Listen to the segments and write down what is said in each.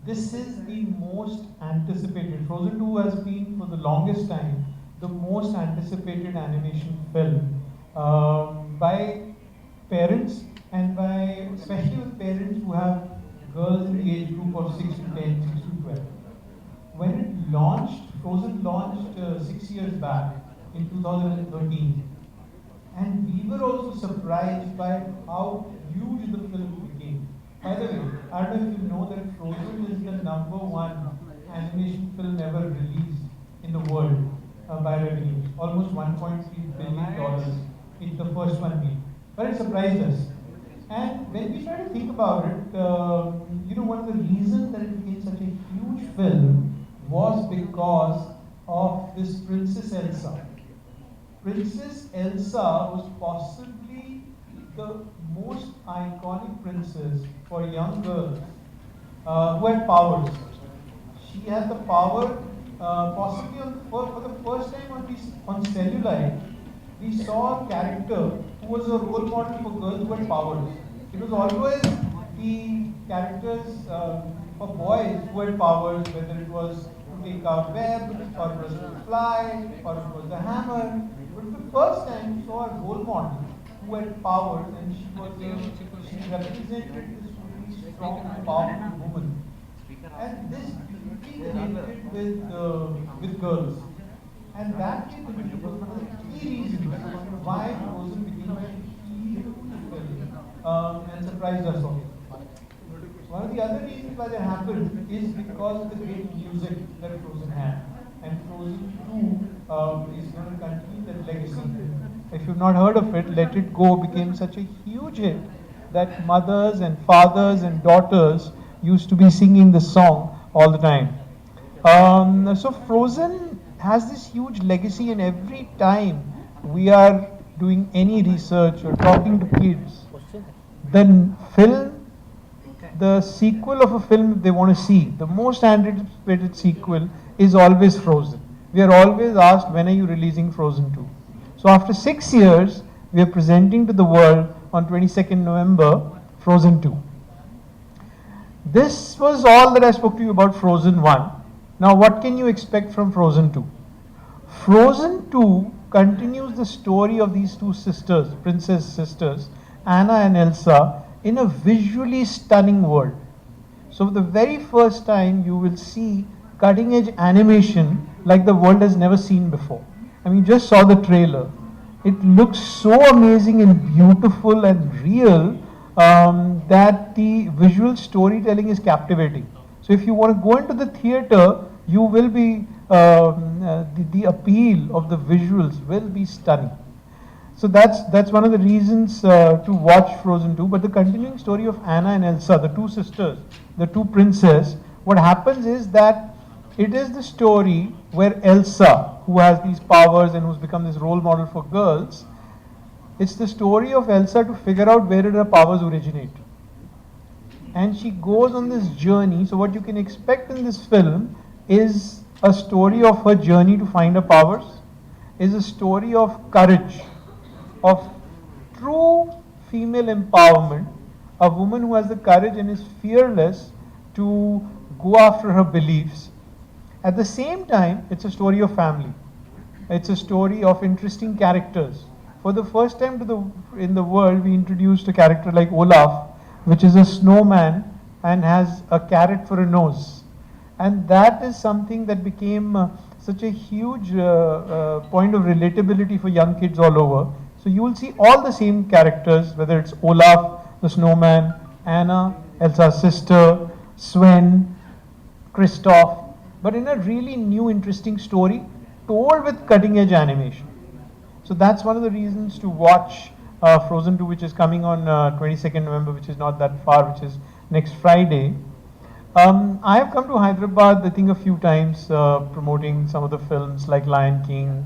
this is the most anticipated. Frozen 2 has been for the longest time the most anticipated animation film by parents and by especially with parents who have girls in the age group of 6 to 10, 6 to 12. When it launched, Frozen launched 6 years back in 2013, and we were also surprised by how huge the film became. By the way, I don't know if you know that Frozen is the #1 animation film ever released in the world by revenue, almost $1.3 billion in the first one week. But it surprised us. And when we started to think about it, one of the reasons that it became such a huge film was because of this Princess Elsa. Princess Elsa was possibly the most iconic princess for young girls who had powers. She had the power, possibly for the first time on cellulite, we saw a character who was a role model for girls who had powers. It was always the characters for boys who had powers, whether it was to take out web, or it was to fly, or it was the hammer. But for the first time, we saw a role model who had powers, and she represented this really strong, powerful woman. And this beauty connected with girls. And that was one of the key reasons why Frozen became a huge film and surprised us all. One of the other reasons why that happened is because of the great music that Frozen had. And Frozen 2 is going to continue that legacy. If you've not heard of it, Let It Go became such a huge hit that mothers and fathers and daughters used to be singing the song all the time. So Frozen has this huge legacy, and every time we are doing any research or talking to kids, the sequel of a film they want to see, the most anticipated sequel is always Frozen. We are always asked, when are you releasing Frozen 2? So after 6 years, we are presenting to the world on 22nd November, Frozen 2. This was all that I spoke to you about Frozen 1. Now what can you expect from Frozen 2? Frozen 2 continues the story of these two sisters, princess sisters, Anna and Elsa, in a visually stunning world. So for the very first time you will see cutting edge animation like the world has never seen before. I mean, you just saw the trailer. It looks so amazing and beautiful and real that the visual storytelling is captivating. So if you want to go into the theater, you will be, the appeal of the visuals will be stunning. So that's one of the reasons to watch Frozen 2. But the continuing story of Anna and Elsa, the two sisters, the two princesses, what happens is that it is the story where Elsa, who has these powers and who's become this role model for girls, it's the story of Elsa to figure out where did her powers originate. And she goes on this journey. So what you can expect in this film is a story of her journey to find her powers, is a story of courage, of true female empowerment, a woman who has the courage and is fearless to go after her beliefs. At the same time, it's a story of family. It's a story of interesting characters. For the first time in the world, we introduced a character like Olaf, which is a snowman and has a carrot for a nose. And that is something that became such a huge point of relatability for young kids all over. So you will see all the same characters, whether it's Olaf, the snowman, Anna, Elsa's sister, Sven, Kristoff, but in a really new, interesting story told with cutting-edge animation. So that's one of the reasons to watch Frozen 2, which is coming on 22nd November, which is not that far, which is next Friday. I have come to Hyderabad, I think, a few times promoting some of the films like Lion King,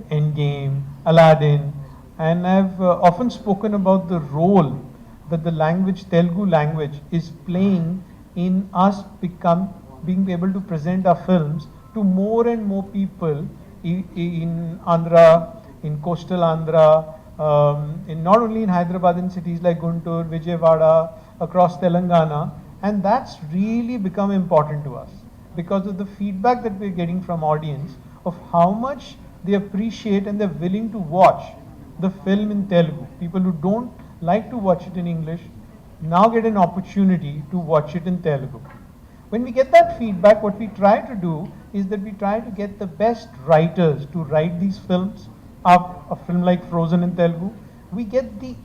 Endgame, Aladdin, and I've often spoken about the role that the language, Telugu language, is playing in us being able to present our films to more and more people in Andhra, in coastal Andhra, in not only in Hyderabad, in cities like Guntur, Vijayawada, across Telangana, and that's really become important to us because of the feedback that we're getting from audience of how much they appreciate and they're willing to watch the film in Telugu. People who don't like to watch it in English now get an opportunity to watch it in Telugu. When we get that feedback, what we try to do is that we try to get the best writers to write these films. A film like Frozen in Telugu, we get the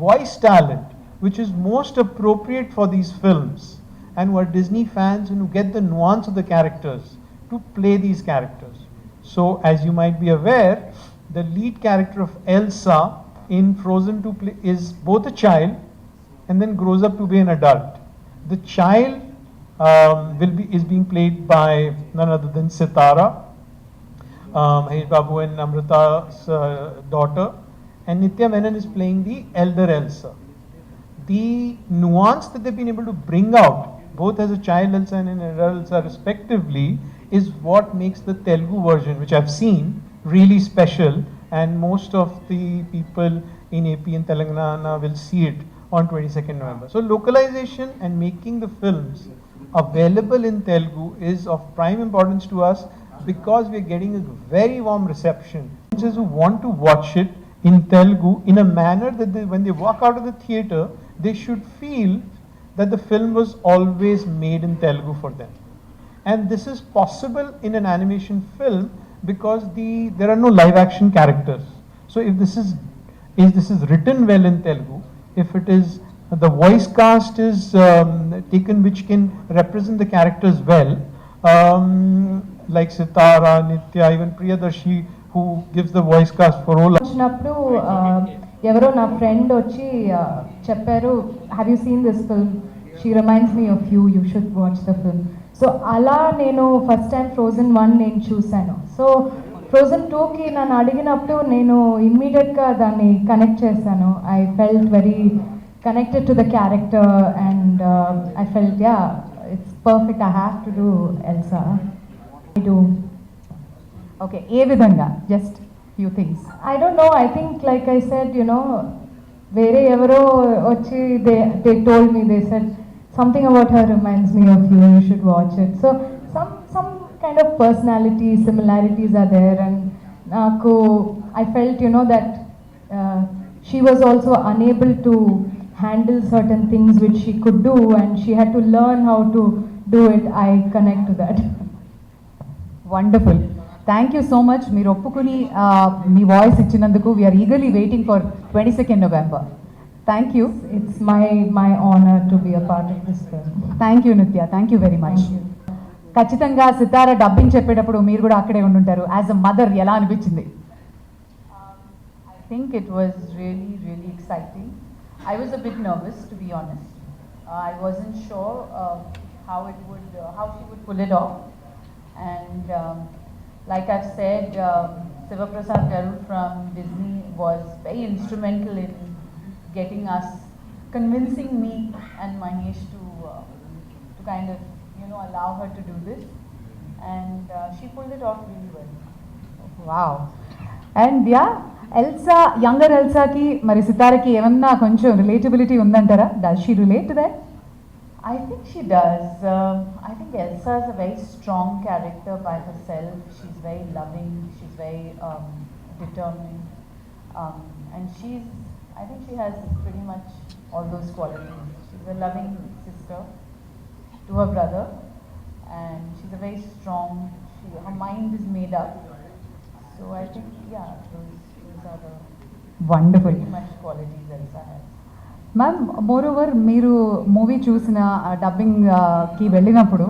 voice talent which is most appropriate for these films and who are Disney fans and who get the nuance of the characters to play these characters. So as you might be aware, the lead character of Elsa in Frozen 2 is both a child and then grows up to be an adult. The child is being played by none other than Sitara, Mahesh Babu and Amrita's daughter, and Nitya Menon is playing the elder Elsa. The nuance that they've been able to bring out, both as a child Elsa and an adult Elsa respectively, is what makes the Telugu version, which I've seen, really special, and most of the people in AP and Telangana will see it on 22nd November. So localization and making the films available in Telugu is of prime importance to us because we're getting a very warm reception. Audiences who want to watch it in Telugu in a manner that when they walk out of the theatre, they should feel that the film was always made in Telugu for them. And this is possible in an animation film because there are no live action characters. So if this is written well in Telugu, if it is the voice cast is taken which can represent the characters well, like Sitara, Nitya, even Priyadarshi, who gives the voice cast for all. వచ్చినప్పుడు ఎవరో నా friend వచ్చి చెప్పారు, have you seen this film, she reminds me of you, you should watch the film. So అలా నేను first time frozen 1 నేను చూశాను. So frozen 2కి నన్ను అడిగినప్పుడు నేను ఇమ్మీడియట్గా దాన్ని కనెక్ట్ చేశాను. I felt very connected to the character and I felt, yeah, it's perfect, I have to do Elsa. I do. Okay, ఏ విధంగా, just few things. I don't know, I think like I said, you know, వేరే ఎవరో వచ్చి they told me, they said something about her reminds me of you, you should watch it. So some kind of personality similarities are there, and నాకు I felt, you know, that she was also unable to handle certain things which she could do and she had to learn how to do it. I connect to that. Wonderful. Thank you so much. మీరు ఒప్పుకుని మీ voice ఇచ్చినందుకు we are eagerly waiting for 22nd November. Thank you. It's my honor to be a part of this film. Thank you Nitya. Thank you very much. ఖచ్చితంగా సితారా dubbing చెప్పేటప్పుడు మీరు కూడా అక్కడే ఉండుంటారు. As a mother ఎలా అనిపించింది? I think it was really exciting. I was a bit nervous, to be honest. I wasn't sure how she would pull it off. And like I've said, Siva Prasad Garu from Disney was very instrumental in getting us, convincing me and Mahesh to kind of, you know, allow her to do this. And she pulled it off really well. Wow. And yeah, Elsa, younger ఎల్సాకి మరి సితారకి ఏమన్నా కొంచెం relatability ఉందంటారా? Does she relate to that? I think she does. I think Elsa is a very strong character by herself. She's very loving. She's very determined, and I think she has pretty much all those qualities. She's a loving sister to her brother, and she's a very strong. Her mind is made up. So I think, yeah, those are the wonderful pretty much qualities Elsa has. Ma'am, moreover మీరు movie చూసిన డబ్బింగ్కి వెళ్ళినప్పుడు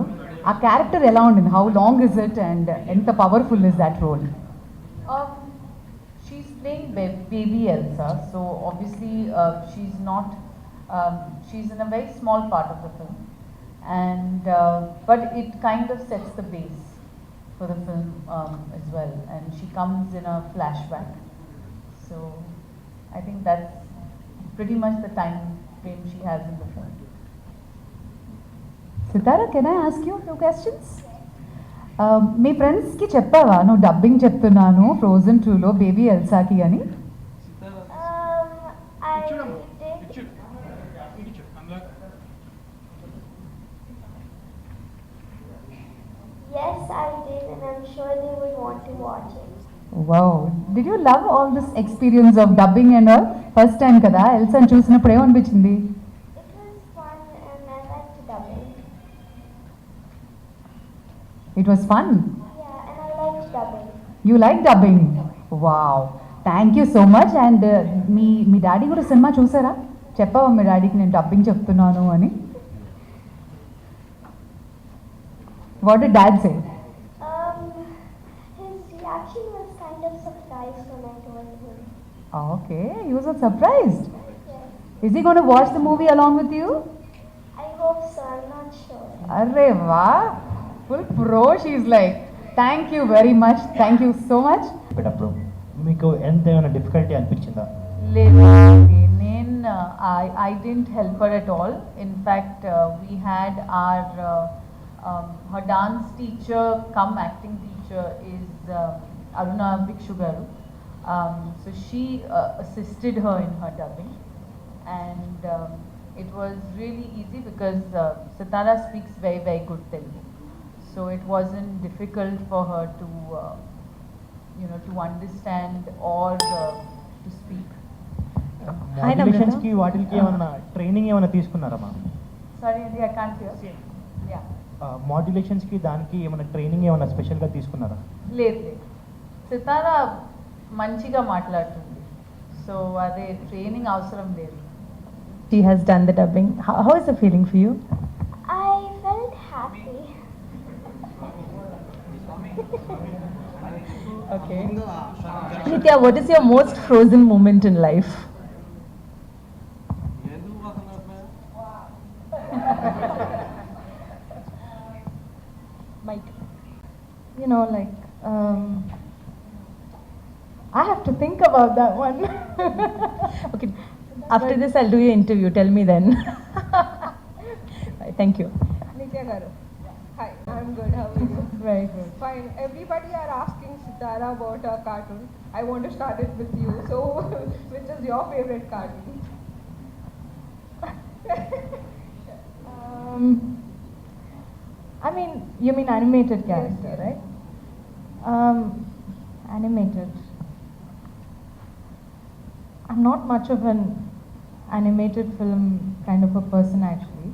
ఆ character ఎలా ఉండింది? How long is it and ఎంత powerful is that role? She's playing baby Elsa, so obviously she's not. She's in a very small part of the film, and but it kind of sets the base for the film as well. And she comes in a flashback, so I think that's pretty much the time frame she has in the film. Sitara, can I ask you a few questions? మీ ఫ్రెండ్స్కి చెప్పావా నువ్వు dubbing చెప్తున్నాను frozen 2లో baby ఎల్సాకి అని? Sitara, I'm sure they would want to watch it. Wow. Did you love all this experience of dubbing and all? First time కదా ఎల్సాని చూసినప్పుడు ఏమనిపించింది? It was fun and I liked dubbing. It was fun. Yeah, and I liked dubbing. You like dubbing? Wow. Thank you so much. And me daddy కూడా cinema చూసారా? చెప్పావా మీ డాడీకి నేను dubbing చెప్తున్నాను అని? What did dad say? His reaction was kind of surprised when I told him. Okay, he was surprised. Yes. Is he going to watch the movie along with you? I hope so, I'm not sure. Arre wow. Full pro. She's like, thank you very much. Thank you so much. అప్పుడు మీకు ఎంత ఏమైనా difficulty అనిపించిందా? లేదు, నేను I didn't help her at all. In fact, we had our her dance teacher come acting teacher is Aruna Bhikshu garu. So she assisted her in her dubbing, and it was really easy because Sitara speaks very, very good Telugu. So it wasn't difficult for her to to understand or to speak. Modulations కి వాటికి ఏమైనా training ఏమైనా తీసుకున్నారా? Sorry, Andy, I can't hear. Yeah. Modulations కి దానికి ఏమైనా training ఏమైనా special గా తీసుకున్నారా? లేదు, సితారా మంచిగా మాట్లాడుతుంది, సో అదే ట్రైనింగ్ అవసరం లేదు. She has done the dubbing. How is the feeling for you? I felt happy. Okay. Nitya, what is your most frozen moment in life? Mike. You know, like, I have to think about that one. Okay. After this, I'll do your interview. Tell me then. Thank you. Nitya garu. Hi, I'm good. How are you? Very good. Fine. Everybody are asking Sitara about a cartoon. I want to start it with you. So, which is your favorite cartoon? I mean, you mean animated character, Yes, yes. right? Animated. I'm not much of an animated film kind of a person actually,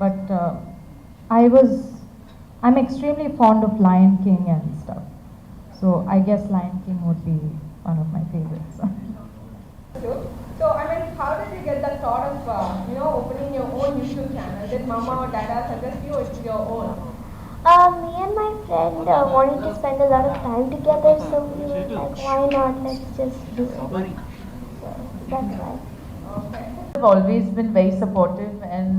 but I'm extremely fond of Lion King and stuff. So I guess Lion King would be one of my favorites. So, I mean, how did you get that thought of, opening your own YouTube channel? Did mama or dada suggest you, or it's your own? Me and my friend wanted to spend a lot of time together, so we were like, why not? Let's just do it. So that's why. Okay. I've always been very supportive and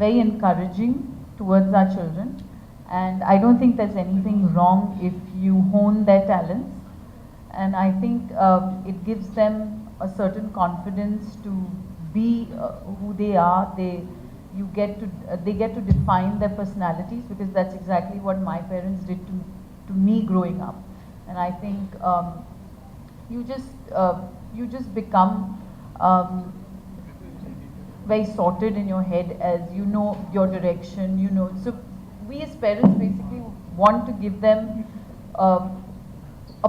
very encouraging towards our children, and I don't think there's anything wrong if you hone their talents, and I think it gives them a certain confidence to be who they are. They get to define their personalities, because that's exactly what my parents did to me growing up. And I think you just become very sorted in your head, as you know your direction, So we as parents basically want to give them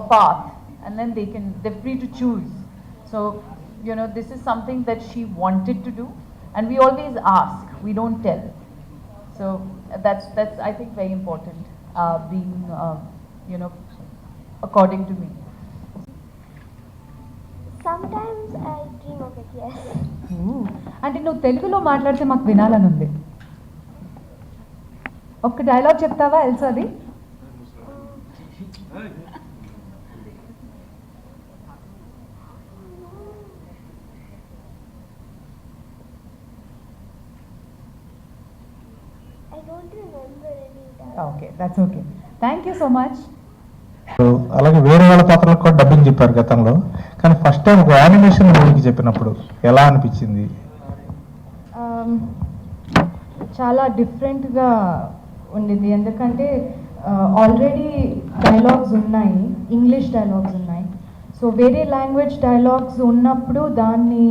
a path, and then they're free to choose. So, this is something that she wanted to do, and we always ask, we don't tell. So that's I think very important, being, according to me. Sometimes I dream of it, yes. అంటే నువ్వు తెలుగులో మాట్లాడితే మాకు వినాలని ఉంది. ఒక్క dialogue చెప్తావా ఎల్సాది? I don't remember any time. Okay, that's okay. Thank you so much. అలాగే వేరే వాళ్ళ పాత్రలకు కూడా డబ్బింగ్ చెప్పారు గతంలో, కానీ ఫస్ట్ టైం ఒక యానిమేషన్ మూవీకి చెప్పినప్పుడు ఎలా అనిపించింది? చాలా డిఫరెంట్గా ఉండింది, ఎందుకంటే ఆల్రెడీ డైలాగ్స్ ఉన్నాయి, ఇంగ్లీష్ డైలాగ్స్ ఉన్నాయి. సో వేరే లాంగ్వేజ్ డైలాగ్స్ ఉన్నప్పుడు దాన్ని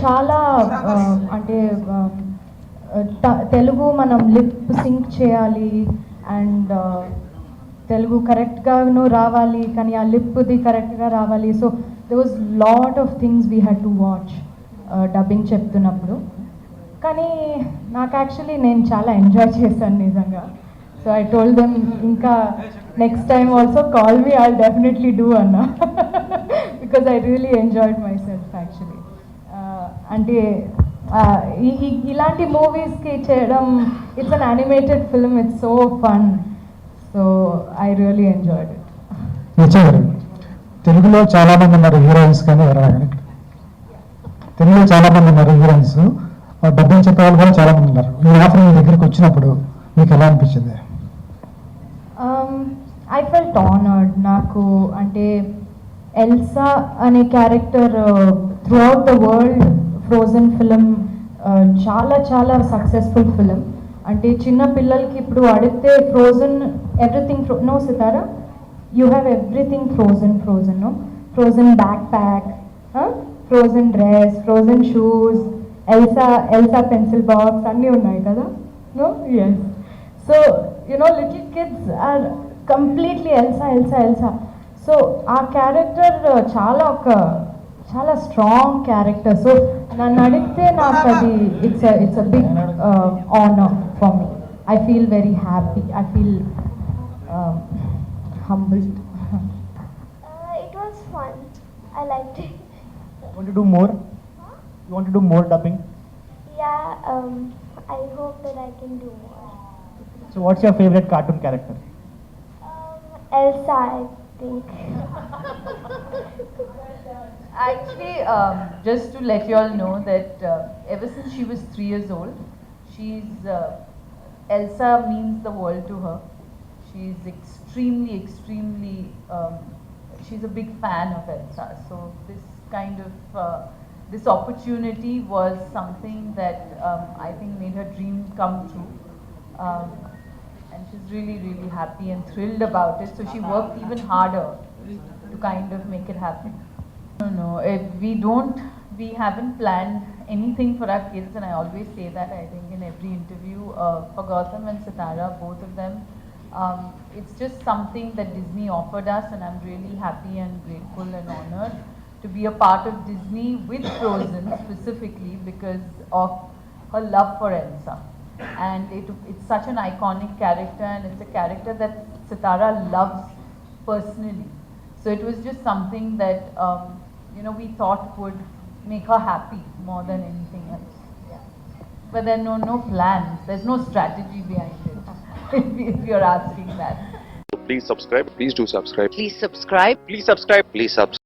చాలా అంటే తెలుగు మనం లిప్ సింక్ చేయాలి, అండ్ తెలుగు కరెక్ట్గాను రావాలి, కానీ ఆ లిప్ది కరెక్ట్గా రావాలి. So they was lot of things we had to watch dubbing చెప్తున్నప్పుడు. కానీ నాకు యాక్చువల్లీ నేను చాలా ఎంజాయ్ చేశాను నిజంగా. సో ఐ టోల్డ్ దెమ్ ఇంకా next time also call me, I definitely do అన్న, because I really enjoyed my self actually. అంటే ఇలాంటి మూవీస్కి చేయడం, it's an animated film, it's so fun. So I really enjoyed it. నిజంగా తెలుగులో చాలా మంది ఉన్నారు హీరోయిన్స్, కానీ ఎవరైనా తెలుగులో చాలా మంది ఉన్నారు హీరోయిన్స్, డబ్బింగ్ చెప్పే వాళ్ళు కూడా చాలా మంది ఉన్నారు. ఈ ఆఫర్ మీ దగ్గరికి వచ్చినప్పుడు మీకు ఎలా అనిపించింది? I felt honoured. నాకు అంటే ఎల్సా అనే character throughout the world Frozen film చాలా చాలా సక్సెస్ఫుల్ ఫిలిం. అంటే చిన్న పిల్లలకి ఇప్పుడు అడిగితే Frozen everything no Sitara, you have everything Frozen no, Frozen backpack, Frozen dress, Frozen shoes, Elsa pencil box అన్నీ ఉన్నాయి కదా. No, yes. So you know little kids are completely Elsa. So ఆ క్యారెక్టర్ చాలా స్ట్రాంగ్ క్యారెక్టర్. సో నన్ను అడిగితే నాకు అది it's a big honour for me. I feel very happy, I feel humbled. It was fun. I liked it. You want to do more? You want to do more dubbing? Yeah, I hope that I can do more. So what's your favorite cartoon character? Elsa, I think. Actually, just to let you all know that ever since she was 3 years old, Elsa means the world to her. She's extremely, she's a big fan of Elsa. So this kind of, this opportunity was something that I think made her dream come true. And she's really, really happy and thrilled about it. So she worked even harder to kind of make it happen. No, we haven't planned anything for our kids, and I always say that, I think, in every interview. For Gautam and Sitara, both of them, it's just something that Disney offered us, and I'm really happy and grateful and honored to be a part of Disney with Frozen, specifically because of her love for Elsa. And it's such an iconic character, and it's a character that Sitara loves personally. So it was just something that we thought would make her happy more than anything else. Yeah. But there are no plans. There's no strategy behind it. If you're asking that. Please subscribe. Please do subscribe. Please subscribe. Please subscribe. Please subscribe.